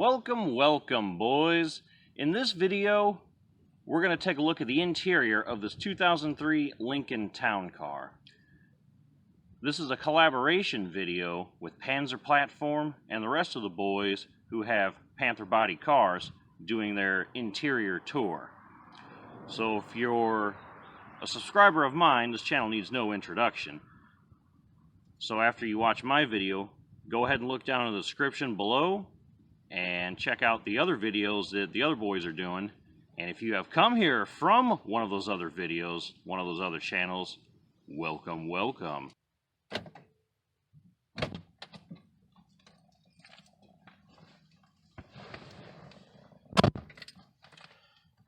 Welcome, boys. In this video, we're going to take a look at the interior of this 2003 Lincoln Town Car. This is a collaboration video with Panzer Platform and the rest of the boys who have Panther body cars doing their interior tour. So if you're a subscriber of mine, this channel needs no introduction. So after you watch my video, go ahead and look down in the description below and check out the other videos that the other boys are doing. And if you have come here from one of those other videos, one of those other channels, welcome.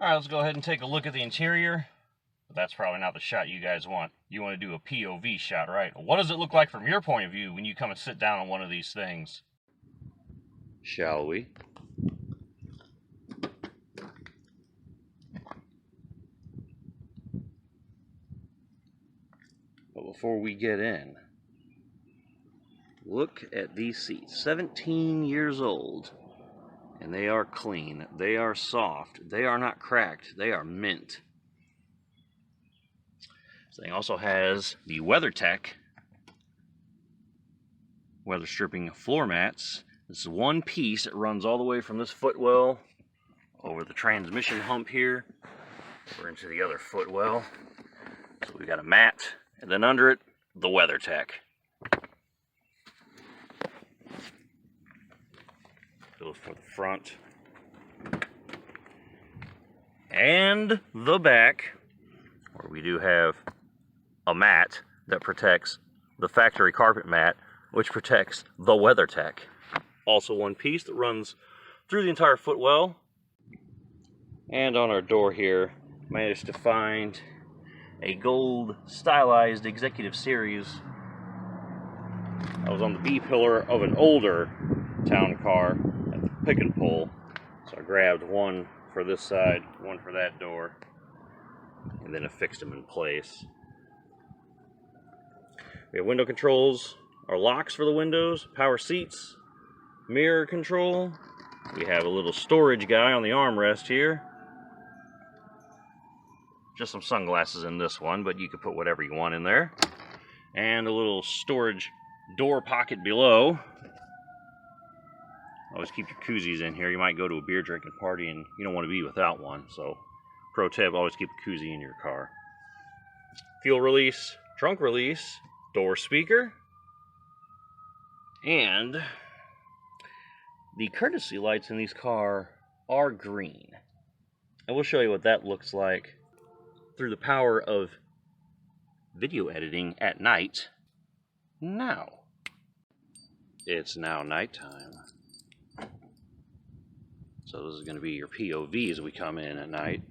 Alright, let's go ahead and take a look at the interior. But that's probably not the shot you guys want. You want to do a POV shot, right? What does it look like from your point of view when you come and sit down on one of these things? Shall we? But before we get in, look at these seats. 17 years old. And they are clean. They are soft. They are not cracked. They are mint. This thing also has the WeatherTech weather stripping floor mats. This is one piece. It runs all the way from this footwell over the transmission hump here over into the other footwell. So we've got a mat, and then under it, the WeatherTech. Goes for the front and the back, where we do have a mat that protects the factory carpet mat, which protects the WeatherTech. Also one piece that runs through the entire footwell. And on our door here, managed to find a gold stylized Executive Series. I was on the B pillar of an older town car at the pick and pull, so I grabbed one for this side, one for that door, and then affixed them in place. We have window controls, our locks for the windows, power seats, mirror control. We have a little storage guy on the armrest here. Just some sunglasses in this one, but you can put whatever you want in there. And a little storage door pocket below. Always keep your koozies in here. You might go to a beer drinking party and you don't want to be without one. So, pro tip, always keep a koozie in your car. Fuel release, trunk release, door speaker, and the courtesy lights in these cars are green. And we'll show you what that looks like through the power of video editing at night. Now, it's now nighttime. So this is going to be your POV as we come in at night.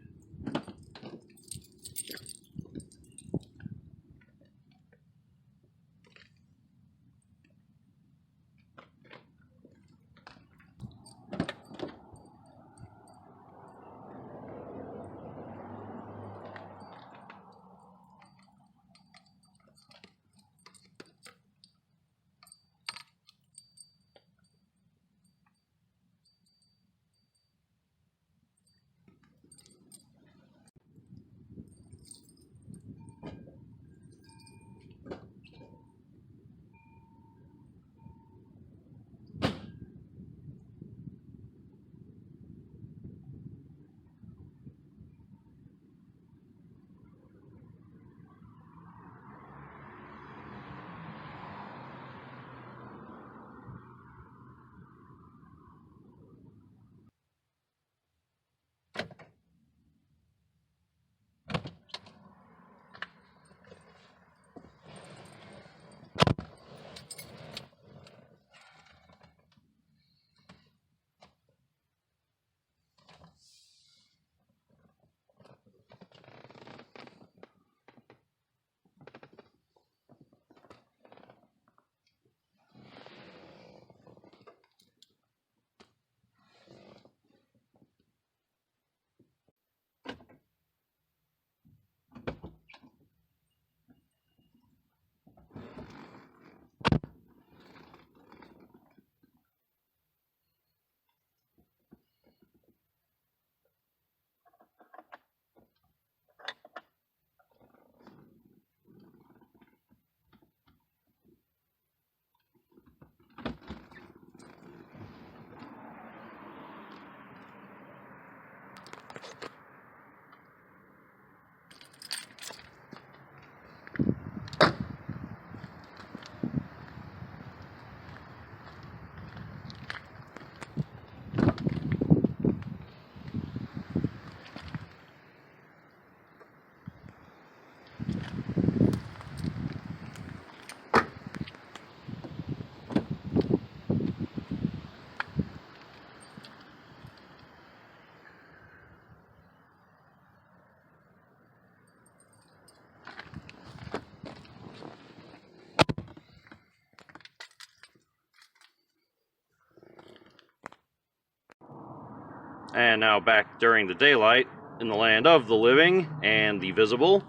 And now back during the daylight in the land of the living and the visible.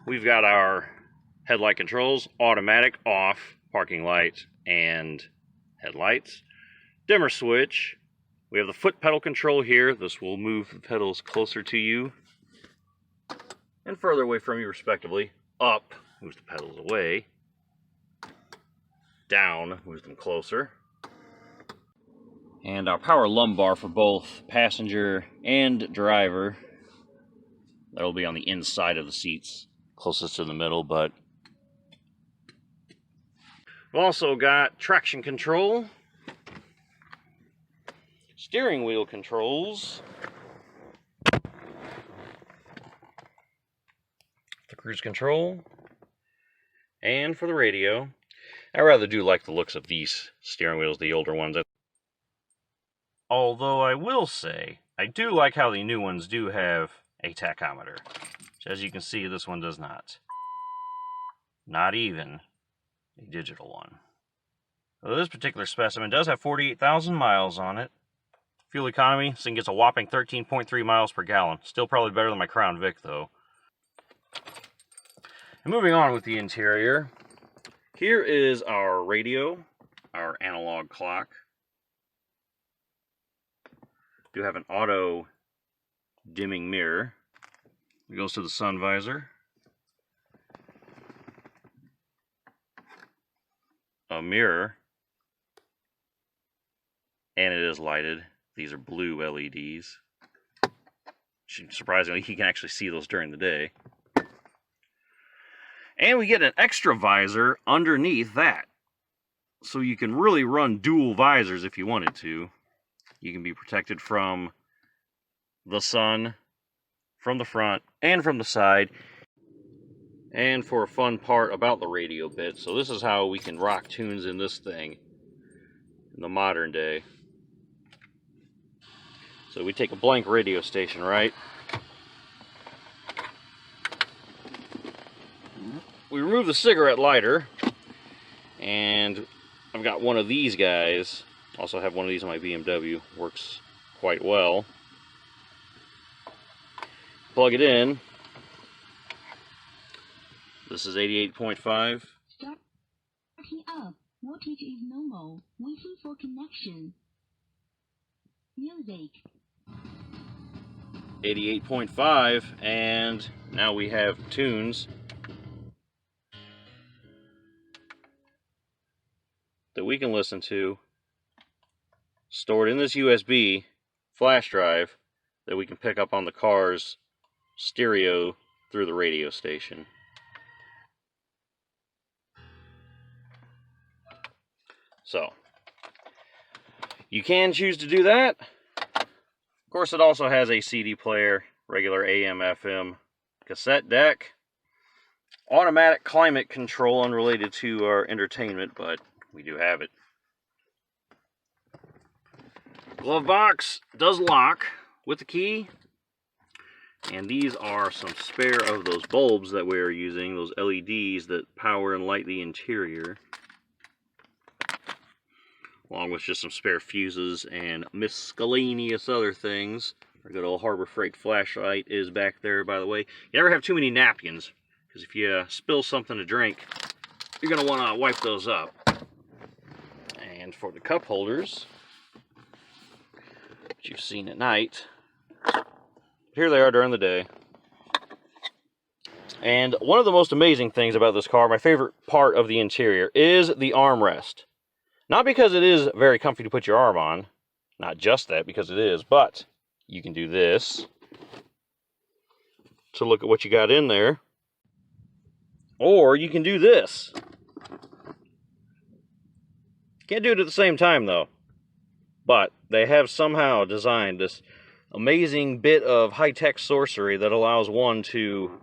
We've got our headlight controls, automatic off, parking light and headlights. Dimmer switch. We have the foot pedal control here. This will move the pedals closer to you and further away from you respectively. Up moves the pedals away. Down moves them closer. And our power lumbar for both passenger and driver. That'll be on the inside of the seats, closest to the middle, but we've also got traction control, steering wheel controls, the cruise control, and for the radio. I rather do like the looks of these steering wheels, the older ones. Although I will say, I do like how the new ones do have a tachometer. Which, as you can see, this one does not. Not even a digital one. So this particular specimen does have 48,000 miles on it. Fuel economy, this thing gets a whopping 13.3 miles per gallon. Still probably better than my Crown Vic, though. And moving on with the interior, here is our radio, our analog clock. We do have an auto dimming mirror. It goes to the sun visor. A mirror. And it is lighted. These are blue LEDs. Surprisingly, you can actually see those during the day. And we get an extra visor underneath that. So you can really run dual visors if you wanted to. You can be protected from the sun, from the front, and from the side. And for a fun part about the radio bit, so this is how we can rock tunes in this thing in the modern day. So we take a blank radio station, right? We remove the cigarette lighter, and I've got one of these guys. Also have one of these on my BMW. Works quite well. Plug it in. This is 88.5. Starting up. Voltage is normal. Waiting for connection. Music. 88.5, and now we have tunes that we can listen to, stored in this USB flash drive that we can pick up on the car's stereo through the radio station. So, you can choose to do that. Of course, it also has a CD player, regular AM, FM, cassette deck, automatic climate control unrelated to our entertainment, but we do have it. Glove box does lock with the key. And these are some spare of those bulbs that we're using, those LEDs that power and light the interior. Along with just some spare fuses and miscellaneous other things. Our good old Harbor Freight flashlight is back there, by the way. You never have too many napkins, because if you spill something to drink, you're going to want to wipe those up. And for the cup holders, which you've seen at night, here they are during the day. And one of the most amazing things about this car, my favorite part of the interior, is the armrest. Not because it is very comfy to put your arm on, not just that, because it is, but you can do this to look at what you got in there. Or you can do this. Can't do it at the same time, though. But they have somehow designed this amazing bit of high-tech sorcery that allows one to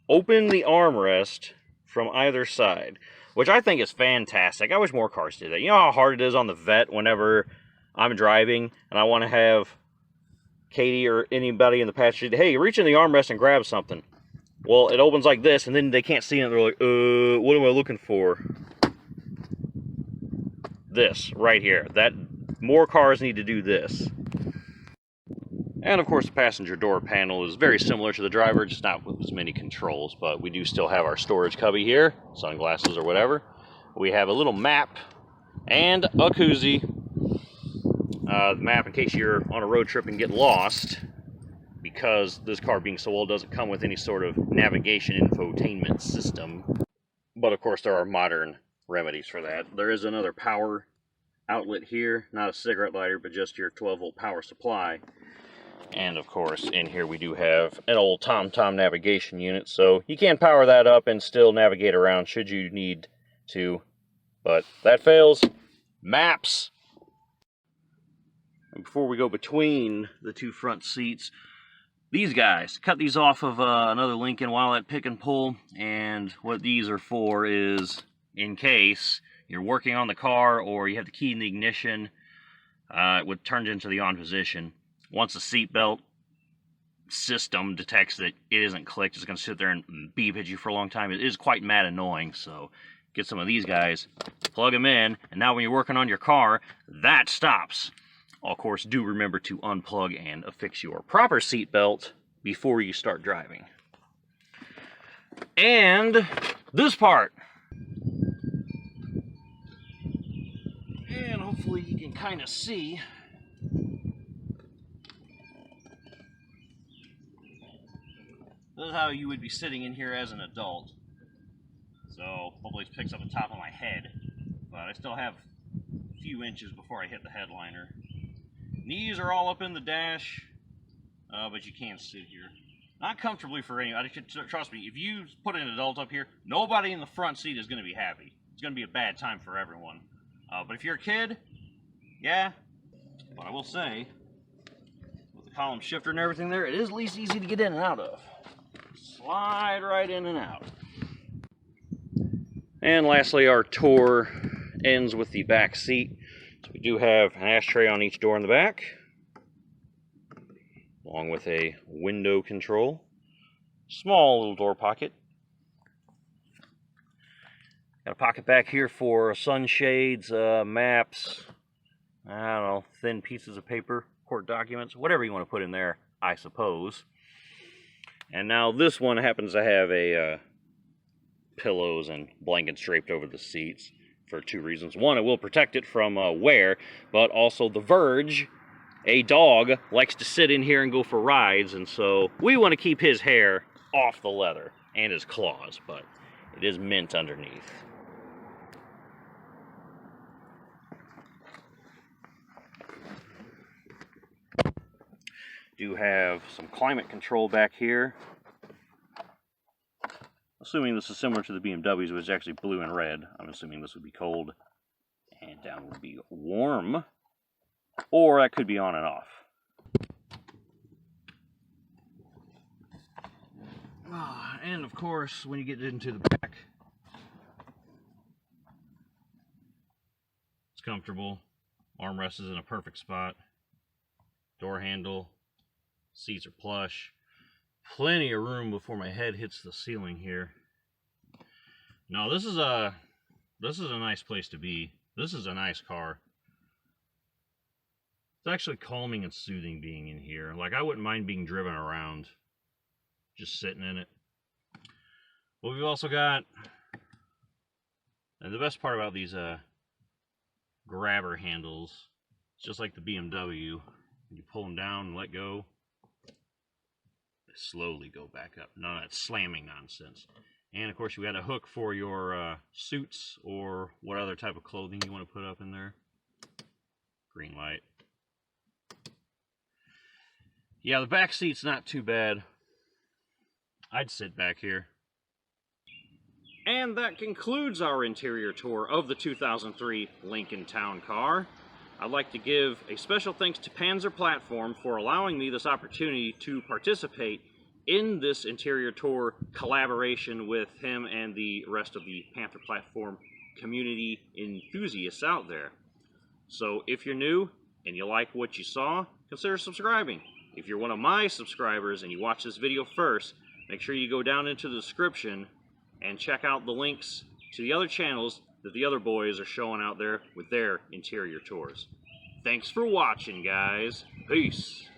open the armrest from either side, which I think is fantastic. I wish more cars did that. You know how hard it is on the Vet whenever I'm driving and I want to have Katie or anybody in the passenger seat, hey, reach in the armrest and grab something. Well, it opens like this, and then they can't see it, and they're like, what am I looking for? This, right here. More cars need to do this. And of course the passenger door panel is very similar to the driver, just not with as many controls, but we do still have our storage cubby here, sunglasses or whatever. We have a little map and a koozie. The map in case you're on a road trip and get lost, because this car being so old doesn't come with any sort of navigation infotainment system. But of course there are modern remedies for that. There is another power outlet here, not a cigarette lighter, but just your 12-volt power supply. And of course in here we do have an old TomTom navigation unit, so you can power that up and still navigate around should you need to. But that fails. Maps! And before we go between the two front seats, these guys, cut these off of another Lincoln while at pick and pull, and what these are for is in case you're working on the car or you have the key in the ignition, it turns into the on position. Once the seatbelt system detects that it isn't clicked, it's going to sit there and beep at you for a long time. It is quite mad annoying, so get some of these guys, plug them in, and now when you're working on your car, that stops. Of course, do remember to unplug and affix your proper seatbelt before you start driving. And this part. And hopefully you can kind of see. This is how you would be sitting in here as an adult. So hopefully it picks up the top of my head. But I still have a few inches before I hit the headliner. Knees are all up in the dash, but you can't sit here. Not comfortably for anyone. Trust me, if you put an adult up here, nobody in the front seat is going to be happy. It's going to be a bad time for everyone. But if you're a kid, yeah. But I will say, with the column shifter and everything there, it is at least easy to get in and out of. Slide right in and out. And lastly, our tour ends with the back seat. So we do have an ashtray on each door in the back, along with a window control. Small little door pocket. Got a pocket back here for sunshades, maps, I don't know, thin pieces of paper, court documents, whatever you want to put in there, I suppose. And now this one happens to have a pillows and blankets draped over the seats for two reasons. One, it will protect it from wear, but also the Verge, a dog, likes to sit in here and go for rides, and so we want to keep his hair off the leather and his claws, but it is mint underneath. Do have some climate control back here. Assuming this is similar to the BMWs, which is actually blue and red, I'm assuming this would be cold and down would be warm, or that could be on and off. And of course, when you get into the back, it's comfortable. Armrest is in a perfect spot. Door handle, seats are plush. Plenty of room before my head hits the ceiling here. No, this is a nice place to be. This is a nice car. It's actually calming and soothing being in here. Like, I wouldn't mind being driven around, just sitting in it. But we've also got, and the best part about these grabber handles, it's just like the BMW. You pull them down and let go, they slowly go back up. None of that slamming nonsense. And of course, you got a hook for your suits or what other type of clothing you want to put up in there. Green light. Yeah, the back seat's not too bad. I'd sit back here. And that concludes our interior tour of the 2003 Lincoln Town Car. I'd like to give a special thanks to Panzer Platform for allowing me this opportunity to participate in this interior tour collaboration with him and the rest of the Panther Platform community enthusiasts out there. So if you're new and you like what you saw, consider subscribing. If you're one of my subscribers and you watch this video first, make sure you go down into the description and check out the links to the other channels that the other boys are showing out there with their interior tours. Thanks for watching, guys. Peace.